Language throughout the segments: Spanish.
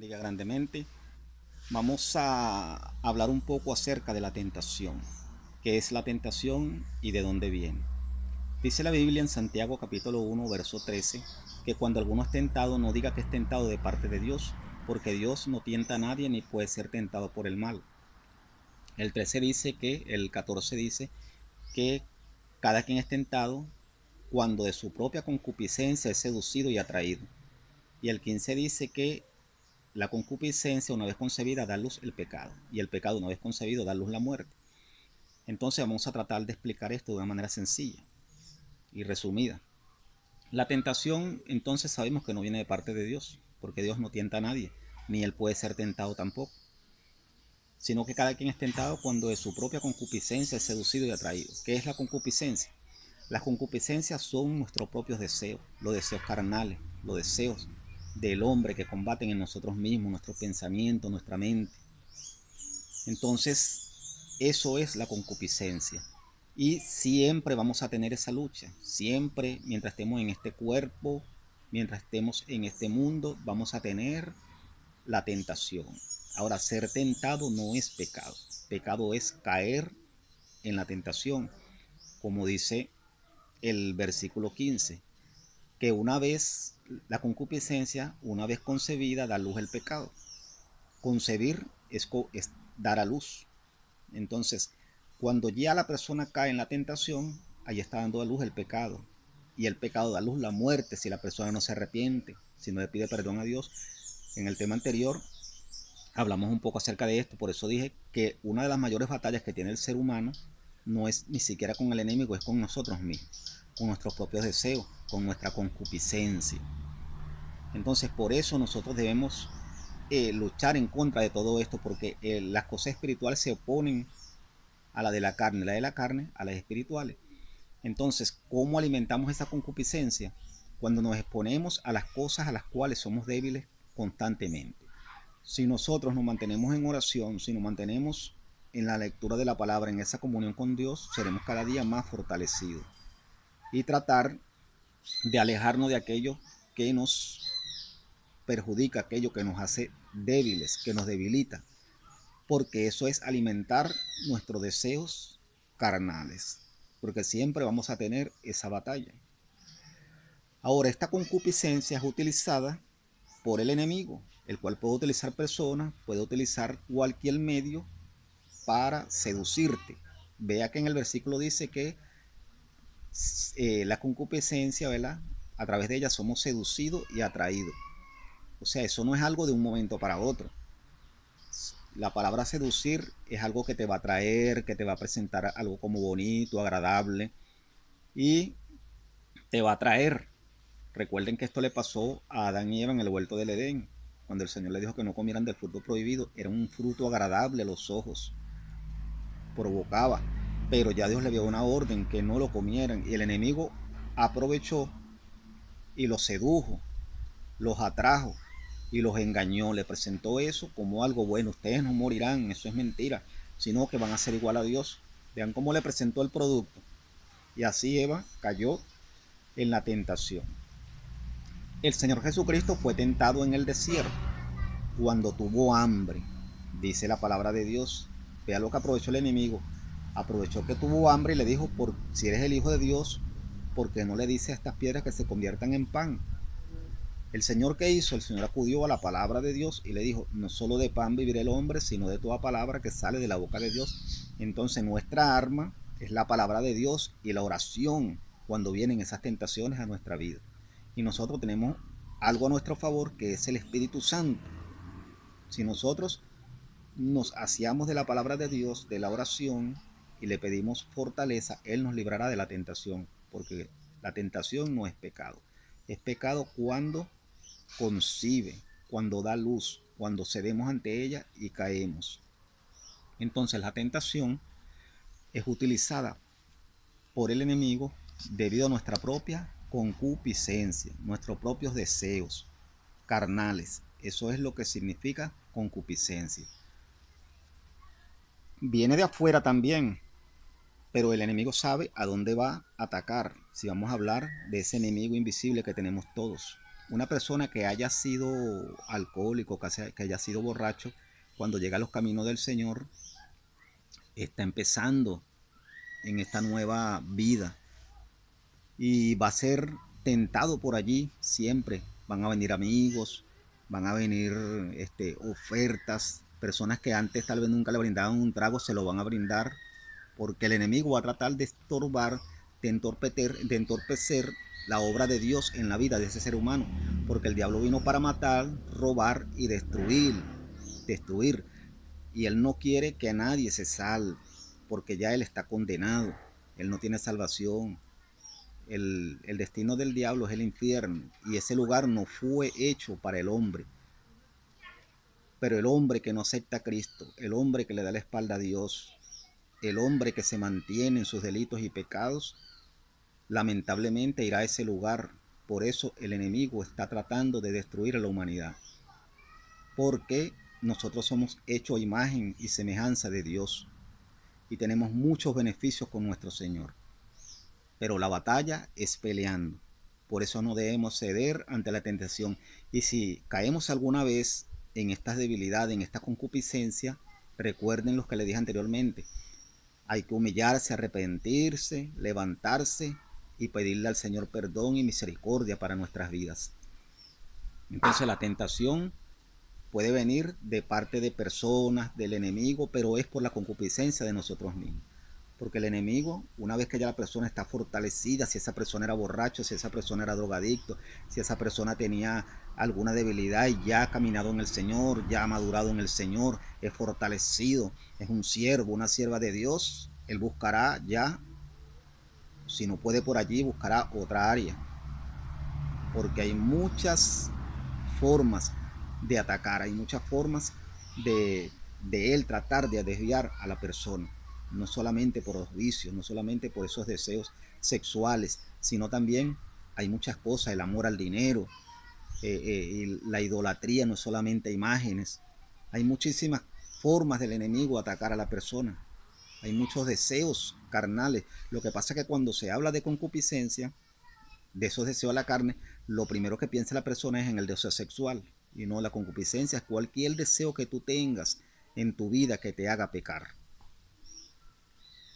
bendiga grandemente. Vamos a hablar un poco acerca de la tentación. ¿Qué es la tentación y de dónde viene? Dice la Biblia en Santiago capítulo 1, verso 13, que cuando alguno es tentado no diga que es tentado de parte de Dios, porque Dios no tienta a nadie ni puede ser tentado por el mal. El 14 dice que cada quien es tentado cuando de su propia concupiscencia es seducido y atraído. Y el 15 dice que la concupiscencia, una vez concebida, da luz el pecado. Y el pecado, una vez concebido, da luz la muerte. Entonces vamos a tratar de explicar esto de una manera sencilla y resumida. La tentación, entonces sabemos que no viene de parte de Dios, porque Dios no tienta a nadie, ni Él puede ser tentado tampoco. Sino que cada quien es tentado cuando de su propia concupiscencia es seducido y atraído. ¿Qué es la concupiscencia? Las concupiscencias son nuestros propios deseos, los deseos carnales, los deseos del hombre que combaten en nosotros mismos, nuestros pensamientos, nuestra mente. Entonces, eso es la concupiscencia. Y siempre vamos a tener esa lucha. Siempre, mientras estemos en este cuerpo, mientras estemos en este mundo, vamos a tener la tentación. Ahora, ser tentado no es pecado. Pecado es caer en la tentación, como dice el versículo 15, que una vez la concupiscencia, una vez concebida, da luz el pecado. Concebir es dar a luz. Entonces, cuando ya la persona cae en la tentación, ahí está dando a luz el pecado. Y el pecado da a luz la muerte si la persona no se arrepiente, si no le pide perdón a Dios. En el tema anterior hablamos un poco acerca de esto, por eso dije que una de las mayores batallas que tiene el ser humano no es ni siquiera con el enemigo, es con nosotros mismos, con nuestros propios deseos, con nuestra concupiscencia. Entonces, por eso nosotros debemos luchar en contra de todo esto, porque las cosas espirituales se oponen a la de la carne a las espirituales. Entonces, ¿cómo alimentamos esa concupiscencia? Cuando nos exponemos a las cosas a las cuales somos débiles constantemente. Si nosotros nos mantenemos en oración, si nos mantenemos en la lectura de la palabra, en esa comunión con Dios, seremos cada día más fortalecidos. Y tratar de alejarnos de aquello que nos perjudica, aquello que nos hace débiles, que nos debilita, porque eso es alimentar nuestros deseos carnales, porque siempre vamos a tener esa batalla. Ahora, esta concupiscencia es utilizada por el enemigo, el cual puede utilizar personas, puede utilizar cualquier medio para seducirte. Vea que en el versículo dice que la concupiscencia, ¿verdad? A través de ella somos seducidos y atraídos. O sea, eso no es algo de un momento para otro. La palabra seducir es algo que te va a atraer, que te va a presentar algo como bonito, agradable y te va a atraer. Recuerden que esto le pasó a Adán y Eva en el huerto del Edén, cuando el Señor les dijo que no comieran del fruto prohibido. Era un fruto agradable a los ojos, provocaba, pero ya Dios le dio una orden que no lo comieran y el enemigo aprovechó y los sedujo, los atrajo y los engañó, le presentó eso como algo bueno. Ustedes no morirán, eso es mentira, sino que van a ser igual a Dios. Vean cómo le presentó el producto. Y así Eva cayó en la tentación. El Señor Jesucristo fue tentado en el desierto cuando tuvo hambre. Dice la palabra de Dios. Vea lo que aprovechó el enemigo. Aprovechó que tuvo hambre y le dijo, si eres el Hijo de Dios, ¿por qué no le dice a estas piedras que se conviertan en pan? El Señor, ¿qué hizo? El Señor acudió a la palabra de Dios y le dijo, no solo de pan vivirá el hombre, sino de toda palabra que sale de la boca de Dios. Entonces nuestra arma es la palabra de Dios y la oración cuando vienen esas tentaciones a nuestra vida. Y nosotros tenemos algo a nuestro favor que es el Espíritu Santo. Si nosotros nos hacíamos de la palabra de Dios, de la oración, y le pedimos fortaleza, Él nos librará de la tentación, porque la tentación no es pecado. Es pecado cuando concibe, cuando da luz, cuando cedemos ante ella y caemos. Entonces la tentación es utilizada por el enemigo debido a nuestra propia concupiscencia, nuestros propios deseos carnales. Eso es lo que significa concupiscencia. Viene de afuera también, pero el enemigo sabe a dónde va a atacar. Si vamos a hablar de ese enemigo invisible que tenemos todos, Una persona que haya sido alcohólico, que haya sido borracho, cuando llega a los caminos del Señor, está empezando en esta nueva vida y va a ser tentado por allí siempre. Van a venir amigos, van a venir ofertas, personas que antes tal vez nunca le brindaban un trago, se lo van a brindar, porque el enemigo va a tratar de estorbar, de entorpecer la obra de Dios en la vida de ese ser humano, porque el diablo vino para matar, robar y destruir, y él no quiere que nadie se salve, porque ya él está condenado, él no tiene salvación. El destino del diablo es el infierno, y ese lugar no fue hecho para el hombre. Pero el hombre que no acepta a Cristo, el hombre que le da la espalda a Dios, el hombre que se mantiene en sus delitos y pecados, lamentablemente irá a ese lugar. Por eso el enemigo está tratando de destruir a la humanidad, porque nosotros somos hechos a imagen y semejanza de Dios y tenemos muchos beneficios con nuestro Señor. Pero la batalla es peleando. Por eso no debemos ceder ante la tentación. Y si caemos alguna vez en estas debilidades, en esta concupiscencia, recuerden lo que les dije anteriormente. Hay que humillarse, arrepentirse, levantarse y pedirle al Señor perdón y misericordia para nuestras vidas. Entonces la tentación puede venir de parte de personas, del enemigo, pero es por la concupiscencia de nosotros mismos. Porque el enemigo, una vez que ya la persona está fortalecida, si esa persona era borracho, si esa persona era drogadicto, si esa persona tenía alguna debilidad y ya ha caminado en el Señor, ya ha madurado en el Señor, es fortalecido, es un siervo, una sierva de Dios, él buscará ya, si no puede por allí, buscará otra área. Porque hay muchas formas de atacar, hay muchas formas de él tratar de desviar a la persona, no solamente por los vicios, no solamente por esos deseos sexuales, sino también hay muchas cosas, el amor al dinero, y la idolatría, no solamente imágenes, hay muchísimas formas del enemigo atacar a la persona, hay muchos deseos carnales. Lo que pasa es que cuando se habla de concupiscencia, de esos deseos a la carne, lo primero que piensa la persona es en el deseo sexual, y no la concupiscencia, es cualquier deseo que tú tengas en tu vida que te haga pecar.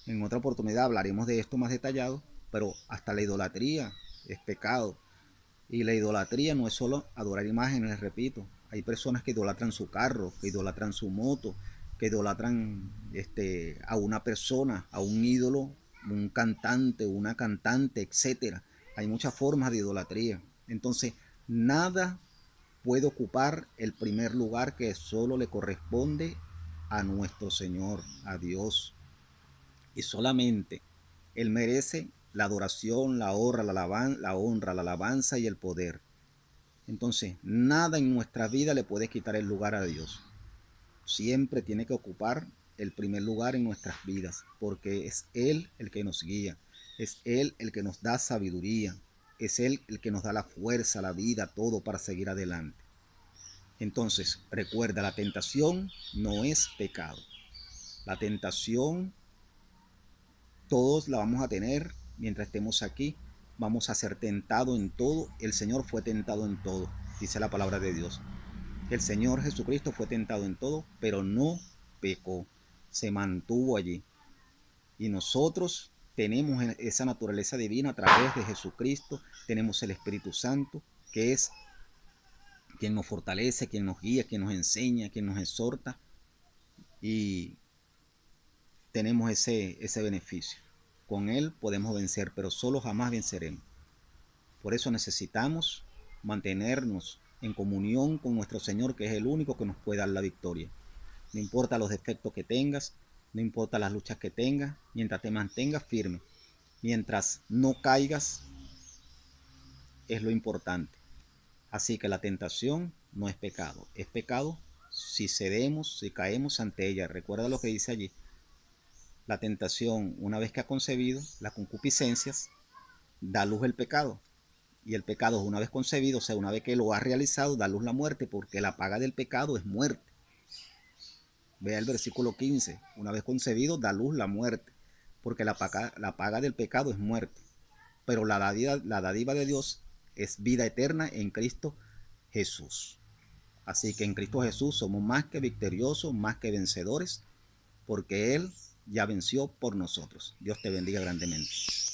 En otra oportunidad hablaremos de esto más detallado, pero hasta la idolatría es pecado. Y la idolatría no es solo adorar imágenes, les repito. Hay personas que idolatran su carro, que idolatran su moto, que idolatran a una persona, a un ídolo, un cantante, una cantante, etcétera. Hay muchas formas de idolatría. Entonces, nada puede ocupar el primer lugar que solo le corresponde a nuestro Señor, a Dios. Y solamente Él merece la adoración, la honra, la alabanza y el poder. Entonces, nada en nuestra vida le puede quitar el lugar a Dios. Siempre tiene que ocupar el primer lugar en nuestras vidas, porque es Él el que nos guía, es Él el que nos da sabiduría, es Él el que nos da la fuerza, la vida, todo para seguir adelante. Entonces, recuerda, la tentación no es pecado. La tentación todos la vamos a tener mientras estemos aquí. Vamos a ser tentados en todo. El Señor fue tentado en todo, dice la palabra de Dios. El Señor Jesucristo fue tentado en todo, pero no pecó. Se mantuvo allí. Y nosotros tenemos esa naturaleza divina a través de Jesucristo. Tenemos el Espíritu Santo, que es quien nos fortalece, quien nos guía, quien nos enseña, quien nos exhorta. Y tenemos ese beneficio. Con Él podemos vencer, pero solo jamás venceremos. Por eso necesitamos mantenernos en comunión con nuestro Señor, que es el único que nos puede dar la victoria. No importa los defectos que tengas, no importa las luchas que tengas, mientras te mantengas firme, mientras no caigas, es lo importante. Así que la tentación no es pecado, es pecado si cedemos, si caemos ante ella. Recuerda lo que dice allí. La tentación, una vez que ha concebido, las concupiscencias, da luz el pecado. Y el pecado, una vez concebido, o sea, una vez que lo ha realizado, da luz la muerte, porque la paga del pecado es muerte. Vea el versículo 15. Una vez concebido, da luz la muerte, porque la paga del pecado es muerte. Pero la dádiva de Dios es vida eterna en Cristo Jesús. Así que en Cristo Jesús somos más que victoriosos, más que vencedores, porque Él ya venció por nosotros. Dios te bendiga grandemente.